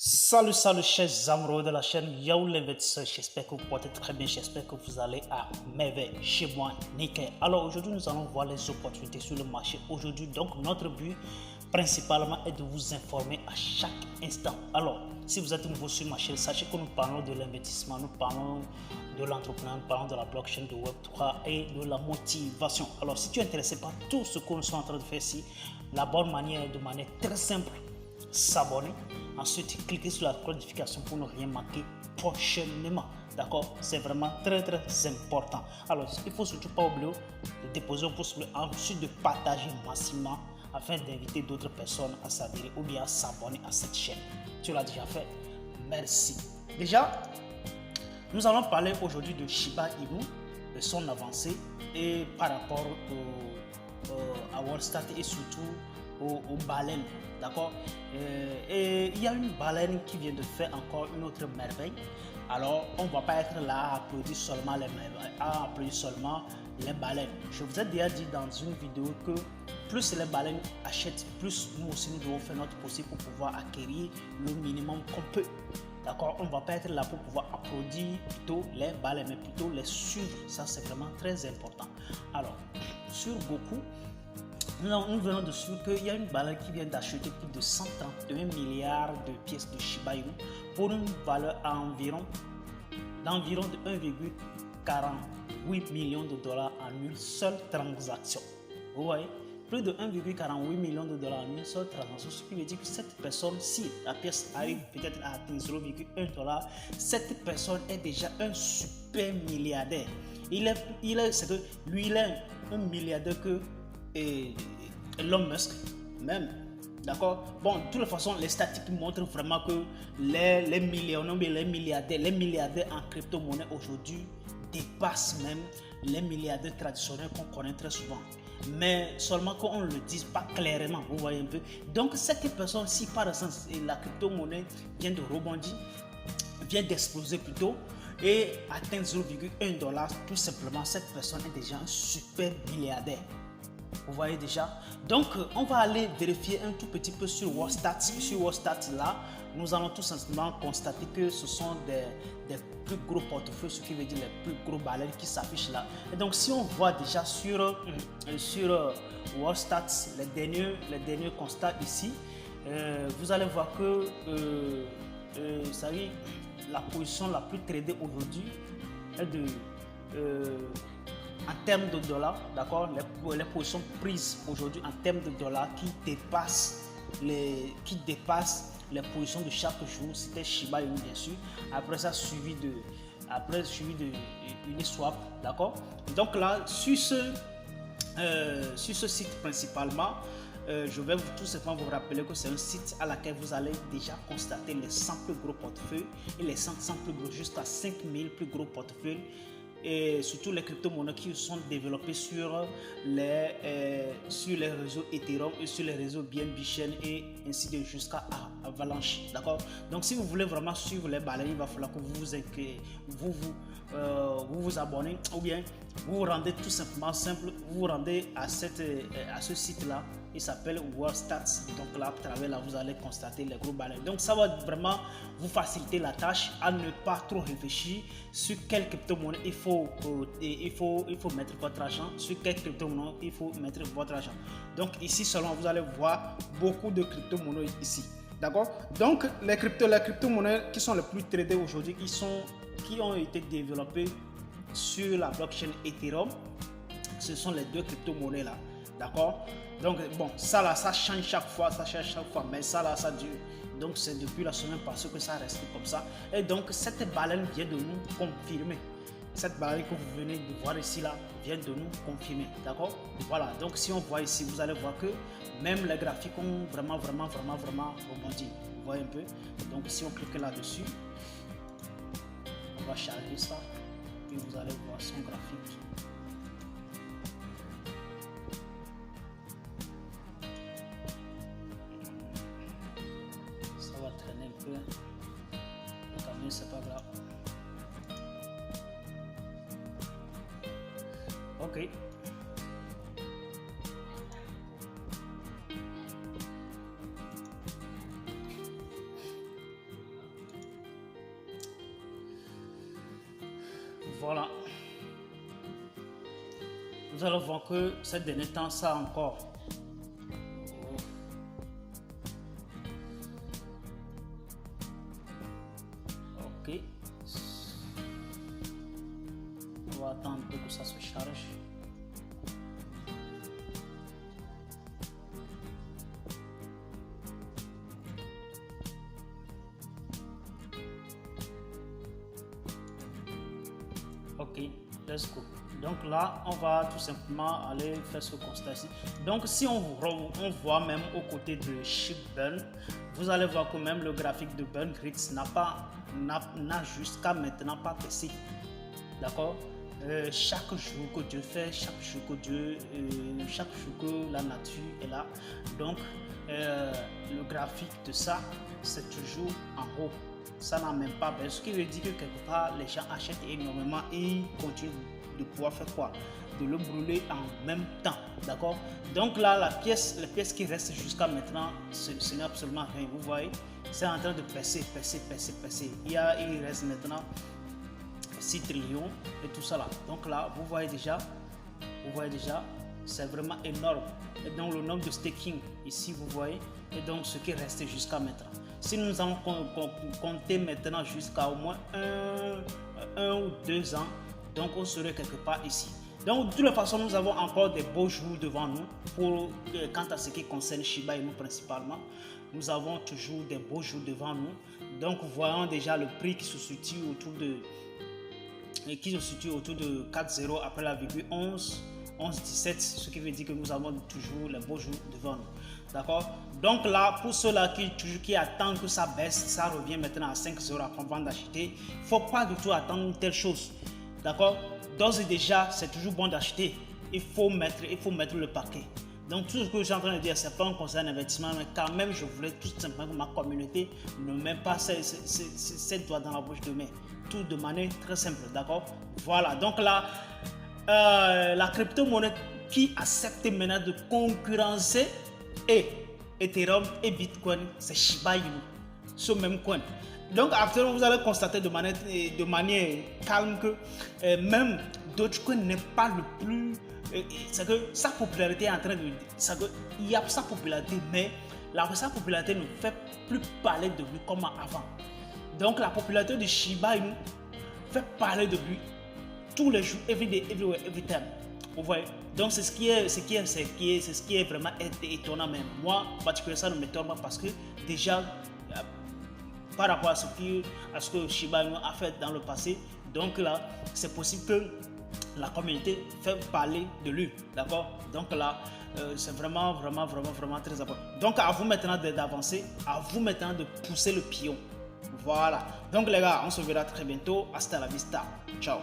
Salut chers amoureux de la chaîne Yahoo l'investisseur, j'espère que vous portez très bien, j'espère que vous allez à merveille chez moi, nickel. Alors aujourd'hui nous allons voir les opportunités sur le marché aujourd'hui. Donc notre but principalement est de vous informer à chaque instant. Alors si vous êtes nouveau sur ma chaîne, sachez que nous parlons de l'investissement, nous parlons de l'entrepreneuriat, nous parlons de la blockchain, de Web3 et de la motivation. Alors si tu es intéressé par tout ce que nous sommes en train de faire ici, la bonne manière est de manière très simple s'abonner, ensuite cliquez sur la notification pour ne rien manquer prochainement. D'accord, c'est vraiment très important. Alors il faut surtout pas oublier de déposer un pouce bleu, ensuite de partager massivement afin d'inviter d'autres personnes à s'adhérer ou bien à s'abonner à cette chaîne. Tu l'as déjà fait, merci. Déjà nous allons parler aujourd'hui de Shiba Inu, de son avancée et par rapport à WorldStat et surtout aux baleines, d'accord. Et il y a une baleine qui vient de faire encore une autre merveille. Alors on ne va pas être là à applaudir seulement les merveilles, à applaudir seulement les baleines. Je vous ai déjà dit dans une vidéo que plus les baleines achètent, plus nous aussi nous devons faire notre possible pour pouvoir acquérir le minimum qu'on peut. D'accord, on ne va pas être là pour pouvoir applaudir plutôt les baleines, mais plutôt les suivre. Ça, c'est vraiment très important. Alors, sur Goku, nous venons de suivre qu'il y a une baleine qui vient d'acheter plus de 131 milliards de pièces de Shiba Inu pour une valeur d'environ de 1,48 million de dollars en une seule transaction. Vous voyez, plus de 1,48 million de dollars en une seule transaction, ce qui veut dire que cette personne, si la pièce arrive peut-être à atteindre 0,1 dollar, cette personne est déjà un super milliardaire. C'est que lui, il est un milliardaire que Elon Musk même, d'accord. Bon, de toute façon les statistiques montrent vraiment que les millionnaires, les milliardaires en crypto-monnaie aujourd'hui dépassent même les milliardaires traditionnels qu'on connaît très souvent, mais seulement qu'on ne le dise pas clairement, vous voyez un peu. Donc cette personne, si par exemple la crypto-monnaie vient de rebondir, vient d'exploser plutôt et atteint 0,1 dollar, tout simplement cette personne est déjà un super milliardaire. Vous voyez déjà. Donc on va aller vérifier un tout petit peu sur WorldStat. Sur WorldStat là, nous allons tout simplement constater que ce sont des plus gros portefeuilles, ce qui veut dire les plus gros baleines qui s'affichent là. Et donc si on voit déjà sur WorldStat les derniers constats ici, vous allez voir que vous savez, la position la plus tradée aujourd'hui est de en termes de dollars, d'accord, les positions prises aujourd'hui en termes de dollars qui dépassent les positions de chaque jour, c'était Shiba Inu bien sûr. Après ça suivi de Uniswap, d'accord. Donc là sur ce site principalement, je vais tout simplement vous rappeler que c'est un site à laquelle vous allez déjà constater les 100 plus gros portefeuilles et les 100 plus gros jusqu'à 5000 plus gros portefeuilles, et surtout les crypto-monnaies qui sont développées sur les réseaux Ethereum et sur les réseaux BNB Chain et ainsi de jusqu'à Avalanche, d'accord. Donc si vous voulez vraiment suivre les baleines, il va falloir que vous vous abonnez, ou bien vous vous rendez tout simplement vous vous rendez à ce site là, il s'appelle WorldStat. Donc là, à travers là, vous allez constater les gros baleines. Donc ça va vraiment vous faciliter la tâche à ne pas trop réfléchir sur quelle crypto-monnaie il faut mettre votre argent, sur quelle crypto-monnaie il faut mettre votre argent. Donc ici seulement vous allez voir beaucoup de crypto-monnaies ici, d'accord. Donc les crypto-monnaies qui sont les plus tradées aujourd'hui, qui ont été développées sur la blockchain Ethereum, ce sont les deux crypto-monnaies là, d'accord. Donc bon, ça là, ça change chaque fois, mais ça là, ça dure. Donc c'est depuis la semaine passée que ça reste comme ça. Et donc cette baleine vient de nous confirmer. Cette baleine que vous venez de voir ici là vient de nous confirmer, d'accord. Voilà, donc si on voit ici, vous allez voir que même les graphiques ont vraiment rebondi. Vous voyez un peu. Donc si on clique là-dessus, on va charger ça et vous allez voir son graphique. Ça va traîner un peu, mais quand même c'est pas grave. Ok. Voilà. Vous allez voir que ces derniers temps, ça encore. Ok. On va attendre que ça se charge. Ok, let's go. Donc là, on va tout simplement aller faire ce constat ici. Donc si on voit même au côté de Chip Burn, vous allez voir que même le graphique de Burn Grids n'a jusqu'à maintenant pas baissé. D'accord. Chaque jour que Dieu fait, chaque jour que la nature est là. Donc le graphique de ça, c'est toujours en haut. Ça n'a même pas baissé. Ce qui veut dire que quelque part, les gens achètent énormément et ils continuent de pouvoir faire quoi? De le brûler en même temps. D'accord? Donc là, les pièces qui restent jusqu'à maintenant, ce n'est absolument rien. Vous voyez? C'est en train de percer. Il reste maintenant 6 trillions et tout ça là. Donc là, vous voyez déjà, c'est vraiment énorme. Et donc le nombre de staking ici, vous voyez, et donc ce qui reste jusqu'à maintenant. Si nous allons compter maintenant jusqu'à au moins un ou 2 ans, donc on serait quelque part ici. Donc de toute façon, nous avons encore des beaux jours devant nous. Quant à ce qui concerne Shiba Inu principalement, nous avons toujours des beaux jours devant nous. Donc voyons déjà le prix qui se situe autour de 4,0 après la virgule 11,17, ce qui veut dire que nous avons toujours les beaux jours devant nous. D'accord? Donc là, pour ceux-là qui attendent que ça baisse, ça revient maintenant à 5,0 avant d'acheter. Il ne faut pas du tout attendre une telle chose. D'accord? D'ores et déjà, c'est toujours bon d'acheter. Il faut mettre le paquet. Donc tout ce que je suis en train de dire, ce n'est pas un conseil d'investissement, mais quand même, je voulais tout simplement que ma communauté ne mette pas ses doigts dans la bouche de main. Tout de manière très simple, d'accord? Voilà, donc là, la crypto-monnaie qui accepte maintenant de concurrencer Ethereum et Bitcoin, c'est Shiba Inu, ce même coin. Donc actuellement, vous allez constater de manière calme que même Dogecoin n'est pas le plus... c'est que sa popularité est en train de... Il y a sa popularité, mais sa popularité ne fait plus parler de lui comme avant. Donc la popularité de Shiba Inu fait parler de lui tous les jours, every day, everywhere, every time. Vous voyez? Donc c'est ce qui est vraiment étonnant. Mais moi, particulièrement, ça ne m'étonne pas parce que déjà, par rapport à ce que Shiba Inu a fait dans le passé, donc là, c'est possible que la communauté fait parler de lui. D'accord? Donc là, c'est vraiment très important. Donc à vous maintenant d'avancer, à vous maintenant de pousser le pion. Voilà. Donc les gars, on se verra très bientôt. Hasta la vista. Ciao.